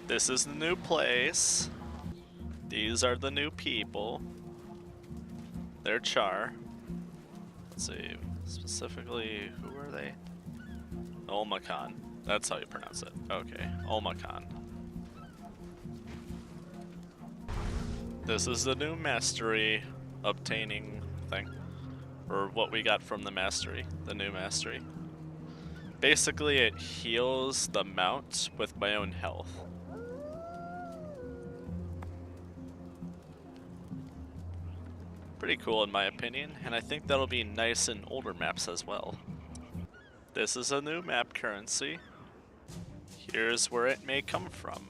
This is the new place. These are the new people. They're Charr. Let's see, specifically, who are they? Olmacan. That's how you pronounce it. Okay, Olmacan. This is the new mastery obtaining thing. Or what we got from the mastery, the new mastery. Basically, it heals the mount with my own health. Pretty cool in my opinion, and I think that'll be nice in older maps as well. This is a new map currency. Here's where it may come from.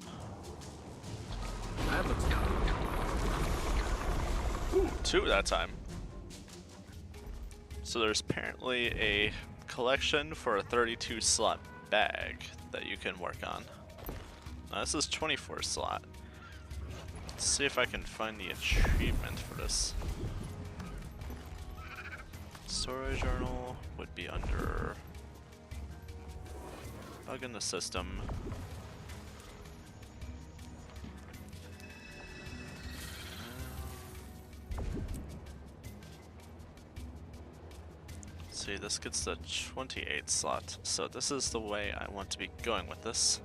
Ooh, 2 that time. So there's apparently a collection for a 32 slot bag that you can work on. Now this is 24 slot. Let's see if I can find the achievement for this. Storage journal would be under bug in the system. See, this gets the 28 slot, so this is the way I want to be going with this.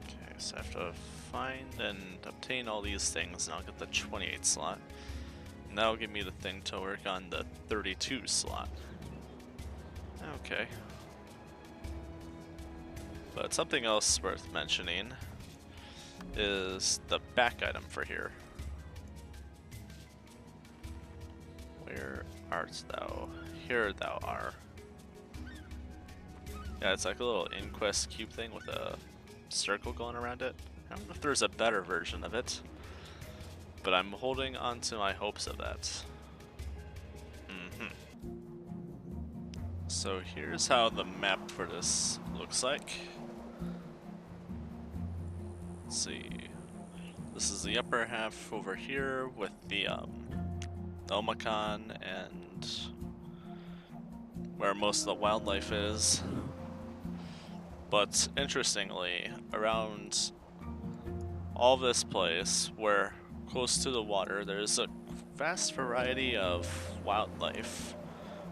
Okay, so I have to find and obtain all these things, and I'll get the 28 slot. And that'll give me the thing to work on the 32 slot. Okay. But something else worth mentioning is the back item for here. Where art thou? Here thou art. Yeah, it's like a little Inquest cube thing with a circle going around it. I don't know if there's a better version of it, but I'm holding on to my hopes of that. So here's how the map for this looks like. Let's see. This is the upper half over here with the Olmacan and where most of the wildlife is. But interestingly, around all this place, where close to the water, there's a vast variety of wildlife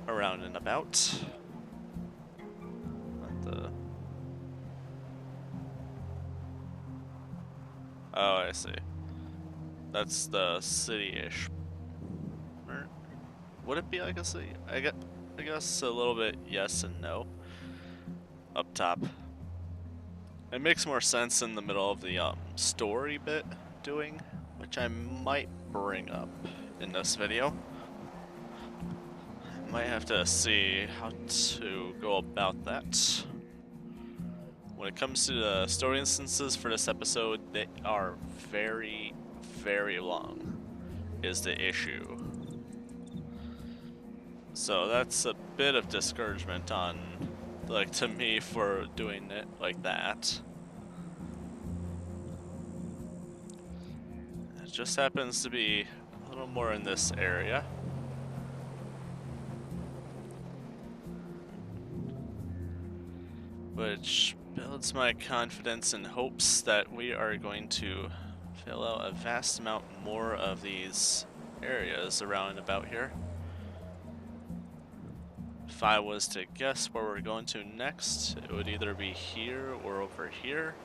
around and about. Oh, I see. That's the city-ish. Would it be like a city? I guess a little bit yes and no. Up top. It makes more sense in the middle of the story bit doing, which I might bring up in this video. Might have to see how to go about that. When it comes to the story instances for this episode, they are very, very long, is the issue. So that's a bit of discouragement on, like, to me for doing it like that. It just happens to be a little more in this area. Which builds my confidence and hopes that we are going to fill out a vast amount more of these areas around and about here. If I was to guess where we're going to next, it would either be here or over here.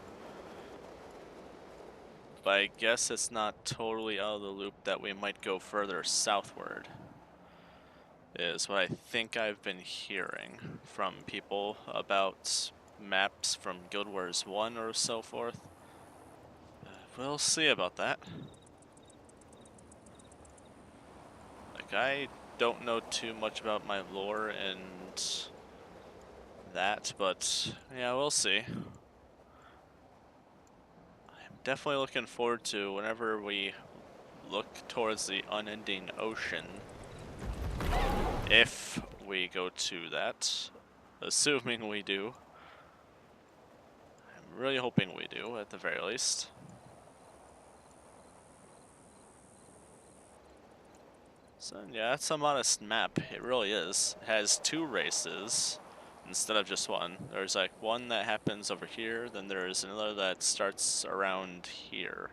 But I guess it's not totally out of the loop that we might go further southward, is what I think I've been hearing from people about maps from Guild Wars 1 or so forth. We'll see about that. Like, I don't know too much about my lore and that, but yeah, we'll see. I'm definitely looking forward to whenever we look towards the unending ocean. If we go to that, assuming we do. I'm really hoping we do, at the very least. So yeah, it's a modest map. It really is. It has 2 races instead of just one. There's like one that happens over here, then there's another that starts around here.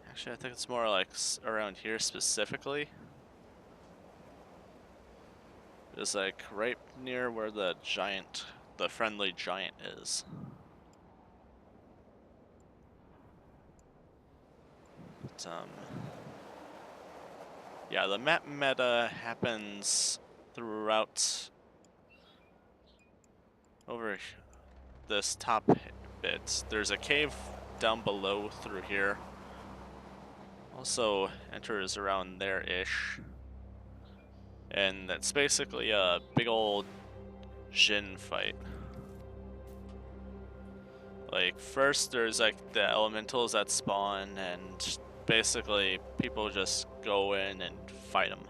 Actually, I think it's more like around here specifically. It's like right near where the friendly giant is. But, yeah, the map meta happens throughout over this top bit. There's a cave down below through here. Also enters around there-ish. And that's basically a big old Jin fight. Like, first there's like the elementals that spawn, and basically people just go in and fight them.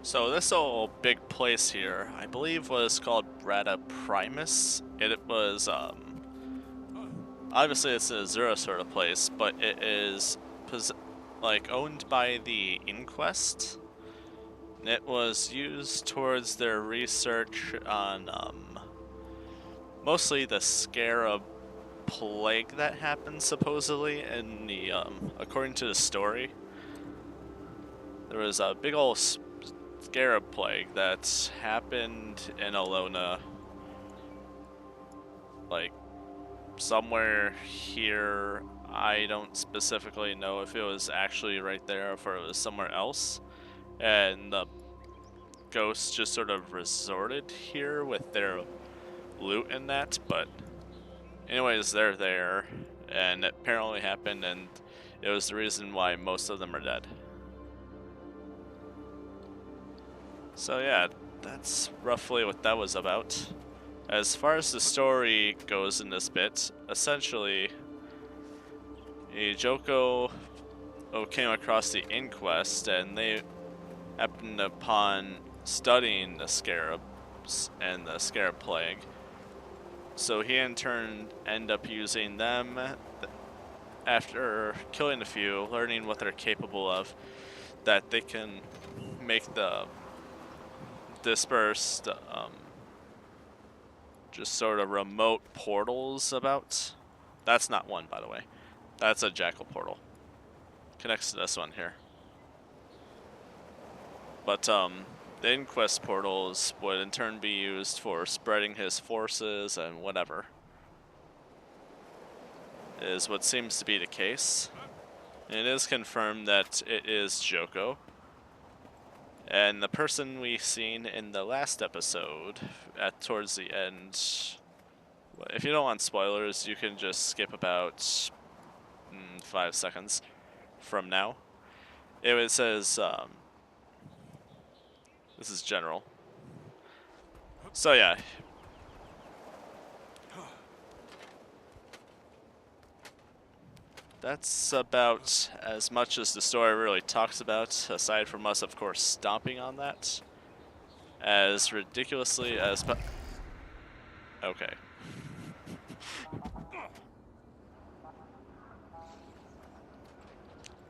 So this whole big place here, I believe was called Brata Primus. It was, obviously it's a Zero sort of place, but it is like owned by the Inquest. It was used towards their research on mostly the scarab plague that happened supposedly in the according to the story. There was a big old scarab plague that happened in Alona, like somewhere here. I don't specifically know if it was actually right there or if it was somewhere else. And the ghosts just sort of resorted here with their loot and that, but anyways, they're there, and it apparently happened, and it was the reason why most of them are dead. So yeah, that's roughly what that was about. As far as the story goes in this bit, essentially, Joko came across the Inquest, and they happened upon studying the scarabs and the scarab plague. So he in turn ended up using them after killing a few, learning what they're capable of, that they can make the dispersed, just sort of remote portals about. That's not one, by the way. That's a jackal portal. Connects to this one here. But the Inquest portals would in turn be used for spreading his forces and whatever. Is what seems to be the case. It is confirmed that it is Joko. And the person we seen in the last episode, towards the end, if you don't want spoilers, you can just skip about 5 seconds from now. It says, this is general. So yeah. That's about as much as the story really talks about, aside from us, of course, stomping on that. As ridiculously as... Okay.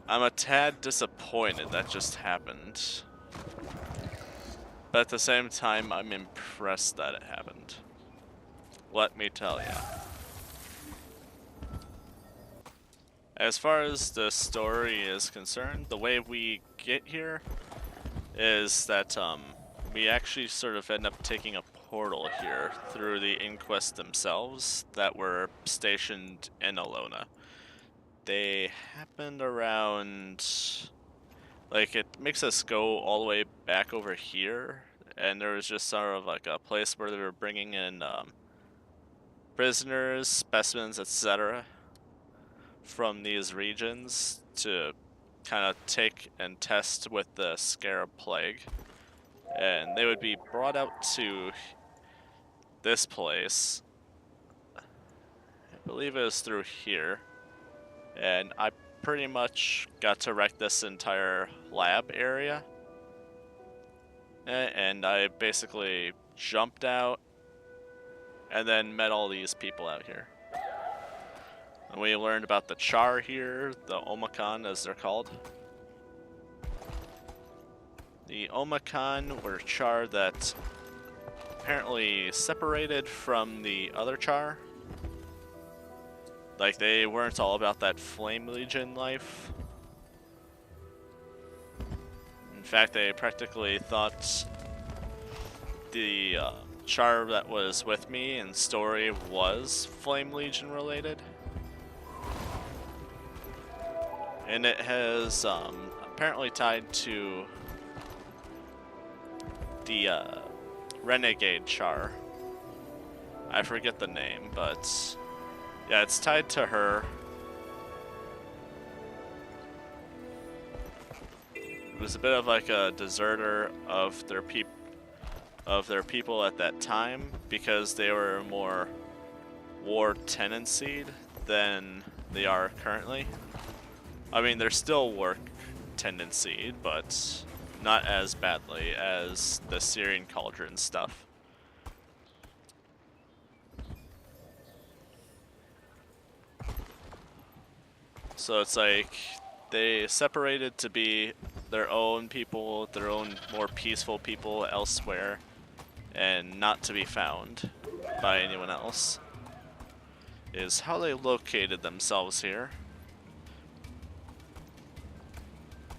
I'm a tad disappointed that just happened. But at the same time, I'm impressed that it happened. Let me tell ya. As far as the story is concerned, the way we get here is that we actually sort of end up taking a portal here through the Inquest themselves that were stationed in Alona. They happened around, like, it makes us go all the way back over here, and there was just sort of like a place where they were bringing in prisoners, specimens, etc. from these regions to kind of take and test with the scarab plague. And they would be brought out to this place. I believe it was through here. And I pretty much got to wreck this entire lab area. And I basically jumped out and then met all these people out here. And we learned about the Charr here, the Omakan as they're called. The Omakan were Charr that apparently separated from the other Charr. Like, they weren't all about that Flame Legion life. In fact, they practically thought the Charr that was with me in story was Flame Legion related. And it has apparently tied to the Renegade Charr. I forget the name, but yeah, it's tied to her. It was a bit of like a deserter of their people at that time because they were more war tendencied than they are currently. I mean, they're still war tendencied, but not as badly as the Syrian Cauldron stuff. So it's like they separated to be their own people, their own more peaceful people elsewhere, and not to be found by anyone else, is how they located themselves here.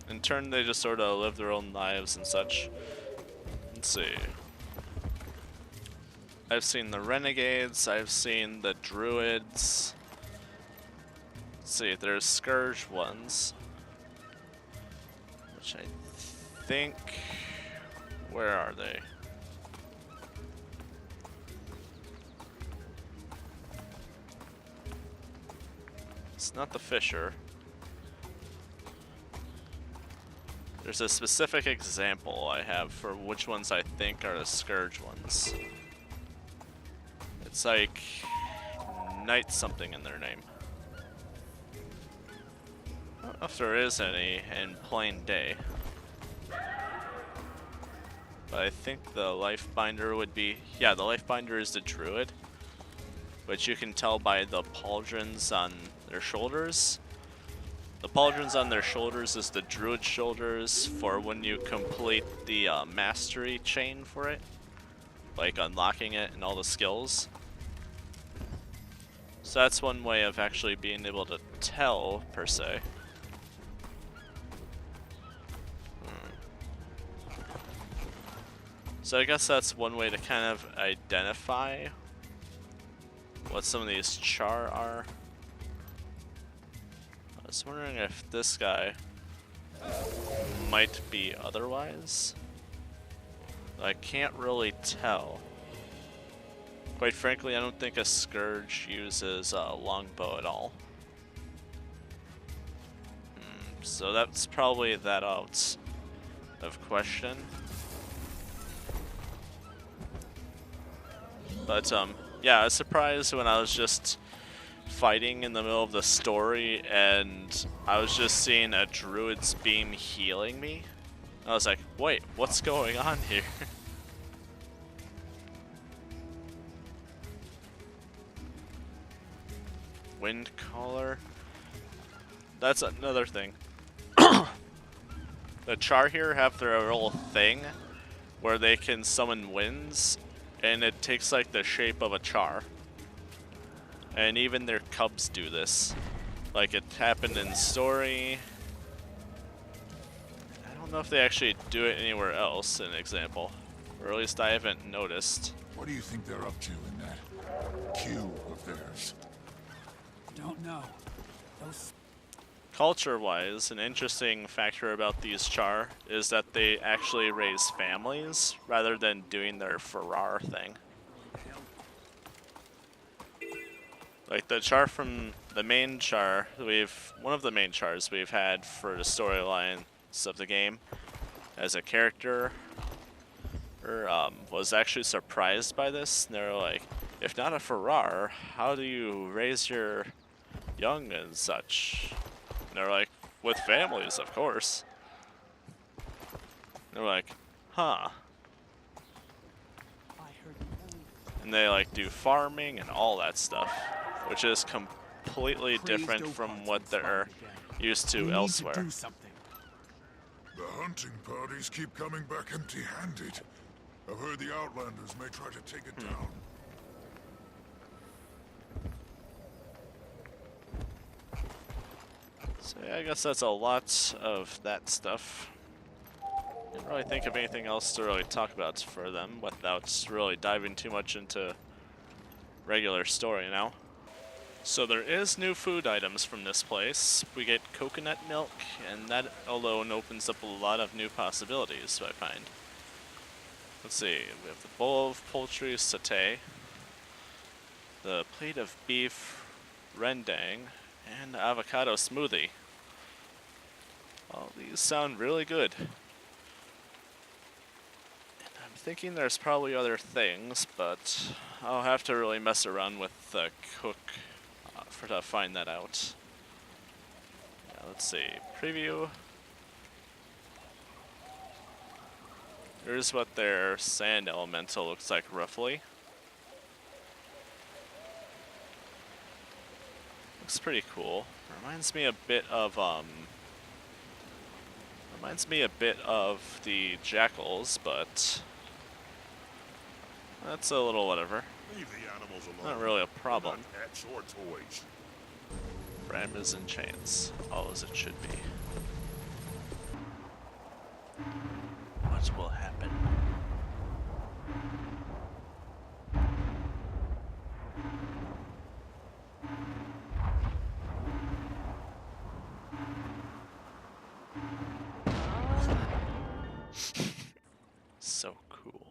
In turn, they just sort of live their own lives and such. Let's see. I've seen the Renegades, I've seen the Druids. Let's see, there's Scourge ones. Which I think... Where are they? It's not the Fisher. There's a specific example I have for which ones I think are the Scourge ones. It's like Knight something in their name. I don't know if there is any in plain day. But I think the Lifebinder would be... Yeah, the Lifebinder is the Druid. Which you can tell by the pauldrons on their shoulders. The pauldrons on their shoulders is the Druid shoulders for when you complete the mastery chain for it. Like unlocking it and all the skills. So that's one way of actually being able to tell, per se. So I guess that's one way to kind of identify what some of these Charr are. I was wondering if this guy might be otherwise. I can't really tell. Quite frankly, I don't think a Scourge uses a longbow at all. So that's probably that out of question. But yeah, I was surprised when I was just fighting in the middle of the story and I was just seeing a Druid's beam healing me. I was like, wait, what's going on here? Wind Caller. That's another thing. The Charr here have their little thing where they can summon winds, and it takes like the shape of a Charr. And even their cubs do this. Like it happened in story. I don't know if they actually do it anywhere else, an example. Or at least I haven't noticed. What do you think they're up to in that queue of theirs? Don't know. Those... Culture-wise, an interesting factor about these Charr is that they actually raise families rather than doing their Farrar thing. Like the Charr from the main Charr, one of the main Charrs we've had for the storylines of the game as a character was actually surprised by this. And they were like, if not a Farrar, how do you raise your young and such? And they're like, with families, of course. And they're like, huh. And they like do farming and all that stuff, which is completely different from what they're used to elsewhere. The hunting parties keep coming back empty-handed. I've heard the Outlanders may try to take it down. So yeah, I guess that's a lot of that stuff. Didn't really think of anything else to really talk about for them without really diving too much into regular story now. So there is new food items from this place. We get coconut milk, and that alone opens up a lot of new possibilities, I find. Let's see, we have the bowl of poultry satay, the plate of beef rendang, and avocado smoothie. All these sound really good. I'm thinking there's probably other things, but I'll have to really mess around with the cook to find that out. Yeah, let's see. Preview. Here's what their sand elemental looks like roughly. Looks pretty cool. Reminds me a bit of the jackals, but that's a little whatever. Leave the animals alone. Not really a problem. They're not pets or toys. Bram is in chains, all as it should be. What will happen? So cool.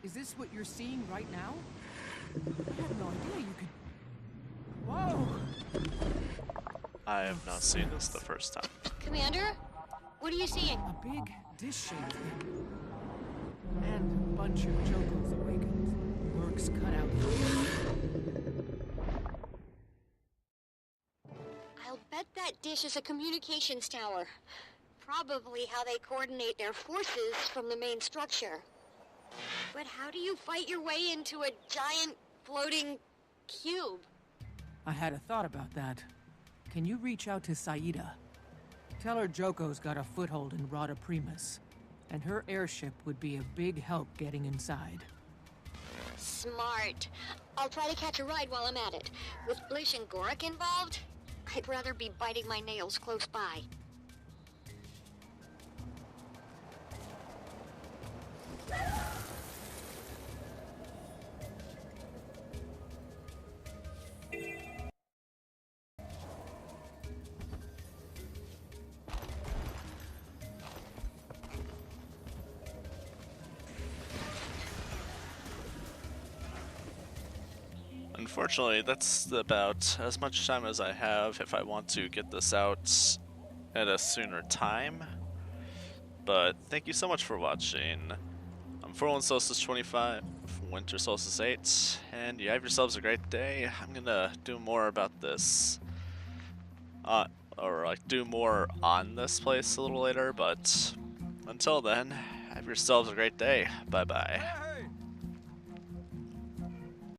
Is this what you're seeing right now? I had no idea you could... Whoa! I have not seen this the first time. Commander, what are you seeing? A big dish-shaped thing. And a bunch of Jokos awakened. Work's cut out. I'll bet that dish is a communications tower. Probably how they coordinate their forces from the main structure. But how do you fight your way into a giant floating cube? I had a thought about that. Can you reach out to Saida? Tell her Joko's got a foothold in Rada Primus, and her airship would be a big help getting inside. Smart. I'll try to catch a ride while I'm at it. With Blish and Gorik involved, I'd rather be biting my nails close by. Unfortunately, that's about as much time as I have if I want to get this out at a sooner time. But thank you so much for watching. I'm 41 Solstice 25, Winter Solstice 8, and you have yourselves a great day. I'm gonna do more about this, or like do more on this place a little later, but until then, have yourselves a great day. Bye bye. Hey!